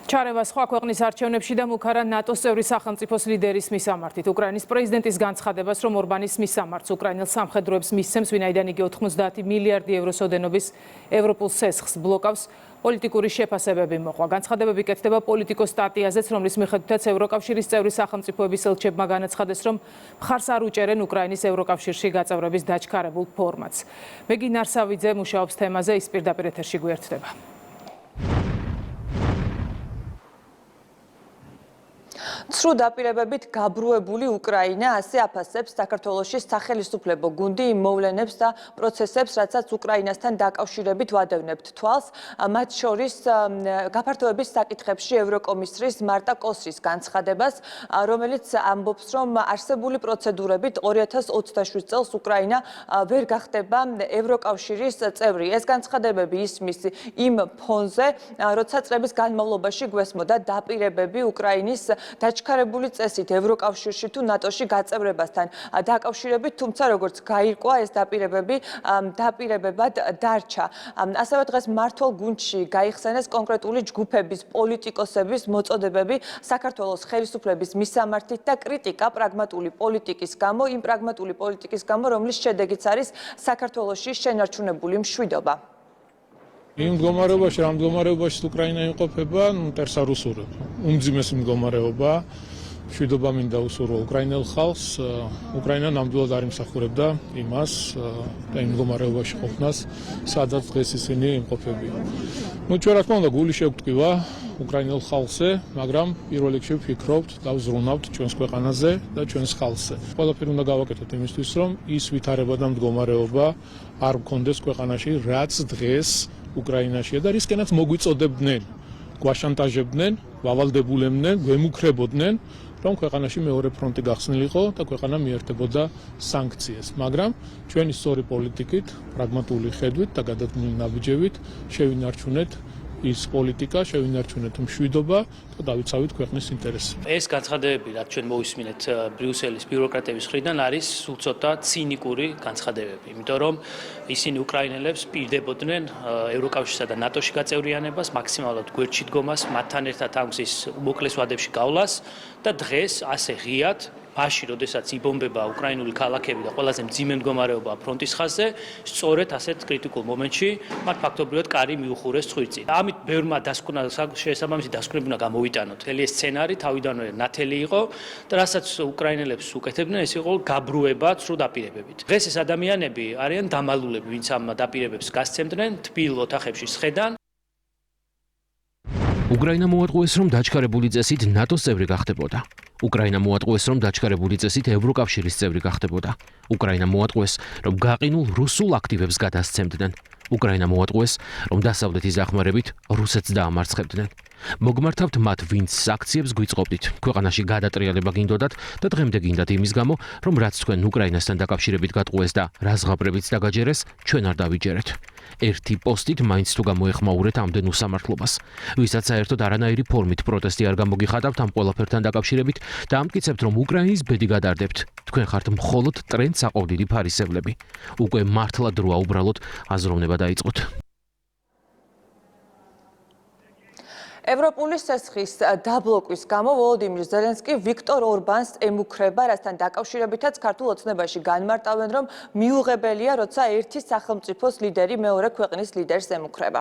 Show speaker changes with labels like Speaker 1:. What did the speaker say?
Speaker 1: ჩარევა სხვა ქვეყნის არჩევნებში და მუქარა ნატოს წევრი სახელმწიფოს ლიდერის მისამართით. უკრაინის პრეზიდენტის განცხადებას, რომ ორბანის მისამართს უკრაინელ სამხედროებს მისცემს, ვინაიდან იგი 90 მილიარდი ევროს ოდენობის ევროპულ სესხს ბლოკავს, პოლიტიკური შეფასებები მოყვა. განცხადებები კეთდება პოლიტიკოს სტატიაზეც, რომლის მიხედვითაც ევროკავშირის წევრი სახელმწიფოების ელჩებმა განაცხადეს, რომ მხარს არ უჭერენ უკრაინის ევროკავშირში გაწევრების დაჩქარებულ ფორმატს. მეგი ნარსავიძე მუშაობს თემაზე, ის პირდაპირ ეთერში გვერდდება.
Speaker 2: ცრუ დაპირებებით გაბრუებული უკრაინა ასე აფასებს საქართველოში სახელისუფლებო გუნდი იმ მოვლენებს და პროცესებს, რაცაც უკრაინასთან დაკავშირებით ვადევნებთ თვალს, მათ შორის გაფართოების საკითხებში ევროკომისრის მარტა კოსრის განცხადებას, რომელიც ამბობს, რომ არსებული პროცედურებით 2027 წელს უკრაინა ვერ გახდება ევროკავშირის წევრი. ეს განცხადებები ისმის იმ ფონზე, როცა წლების განმავლობაში გვესმოდა დაპირებები უკრაინის დაჩქარებული წესით ევროკავშირში თუ ნატოში გაწევრებასთან დაკავშირებით, თუმცა როგორც გაირკვა, ეს დაპირებებად დარჩა. ასევე დღეს მმართველ გუნდში გაიხსენეს კონკრეტული ჯგუფების, პოლიტიკოსების მოწოდებები საქართველოს ხელისუფლების მისამართით და კრიტიკა პრაგმატული პოლიტიკის გამო, იმ პრაგმატული პოლიტიკის გამო, რომლის შედეგიც არის საქართველოში შენარჩუნებული მშვიდობა.
Speaker 3: იმ მდგომარეობაში, რა მდგომარეობაში უკრაინა იმყოფება, მტერსარუსური. უმძიმესი მდგომარეობა, მშვიდობა მინდა უსურვა უკრაინელ ხალხს. უკრაინა ნამდვილად არ იმსახურებდა იმას და იმ მდგომარეობაში ყოფნას, სადაც დღეს ისინი იმყოფებიან. ჩვენ რა თქმა უნდა გული შევტკივა უკრაინელ ხალხზე, მაგრამ პირველ რიგში ვფიქრობთ და ვზრუნავთ ჩვენს ქვეყანაზე და ჩვენს ხალხზე. ყველაფერი უნდა გავაკეთოთ იმისთვის, რომ ის ვითარება და მდგომარეობა არ მქონდეს ქვეყანაში, რაც დღეს უკრაინაშია და რისკენაც მოგვიწოდებდნენ, გვაშანტაჟებდნენ, ვალდებულებდნენ, გვემუქრებოდნენ, რომ ქვეყანაში მეორე ფრონტი გახსნილიყო და ქვეყანა მიერთებოდა სანქციებს. მაგრამ ჩვენი სწორი პოლიტიკით, პრაგმატული ხედვით და გადადგმული ნაბიჯებით შევინარჩუნეთ ის პოლიტიკა, შევინარჩუნეთ მშვიდობა და დავიცავით ქვეყნის ინტერესები.
Speaker 4: ეს განცხადებები, რაც ჩვენ მოვისმინეთ ბრიუსელის ბიუროკრატების მხრიდან, არის სულ ცოტა ცინიკური განცხადებები, იმიტომ რომ ისინი უკრაინელებს პირდებოდნენ ევროკავშირსა და ნატოში გაწევრიანებას, მაქსიმალურად გვერდში დგომას, მათთან ერთად ამგზის უმოკლეს ვადებში გავლას და დღეს ასე ღიად მაშინ, როდესაც იბომბება უკრაინული ქალაქები და ყველაზე მძიმე მდგომარეობა ფრონტის ხაზზე, სწორედ ასეთ კრიტიკულ მომენტში მათ ფაქტობრივად კარი მიუხურეს ცხვირწინ. ამით ბევრმა შესაბამისი დასკვნები უნდა გამოვიტანოთ. მთელი ეს სცენარი თავიდანვე ნათელი იყო და რასაც უკრაინელებს უკეთებდნენ, ეს იყო გაბრუება ცრუ დაპირებებით. დღეს ეს ადამიანები არიან დამალულები, ვინც ამ დაპირებებს გასცემდნენ, თბილ ოთახებში სხედან.
Speaker 5: უკრაინა მოატყუეს, რომ დაჩქარებული წესით ნატოს წევრი გახდებოდა. უკრაინა მოატყუეს, რომ დაჩქარებული წესით ევროკავშირის წევრი გახდებოდა. უკრაინა მოატყუეს, რომ გაყინულ რუსულ აქტივებს გადასცემდნენ. უკრაინა მოატყუეს, რომ დასავლეთის დახმარებით რუსეთს დაამარცხებდნენ. მოგმართავთ მათ, ვინც აქციებს გვიწყობდით. ქვეყანაში გადატრიალება გინდოდათ და დღემდე გინდათ იმის გამო, რომ რაც თქვენ უკრაინასთან დაკავშირებით გატყუეს და რა ზღაპრებიც დაგაჯერეს, ჩვენ არ დავიჯერეთ. ერთი პოსტით მაინც თუ გამოეხმაურეთ ამდენ უსამართლობას. ვისაც საერთოდ არანაირი ფორმით პროტესტი არ გამოგიხატავთ ამ ყველაფერთან დაკავშირებით და ამტკიცებთ, რომ უკრაინის ბედი გადარდებთ. თქვენ ხართ მხოლოდ ტრენდს აყოლდილი ფარისევლები. უკვე მართლა დროა უბრალოდ აზროვნება დაიწყოთ.
Speaker 2: ევროპული სესხის დაბლოკვის გამო ვოლოდიმირ ზელენსკი ვიქტორ ორბანს ემუქრება, რასთან დაკავშირებითაც ქართულ ოცნებაში განმარტავენ, რომ მიუღებელია, როცა ერთი სახელმწიფოს ლიდერი მეორე ქვეყნის ლიდერს ემუქრება.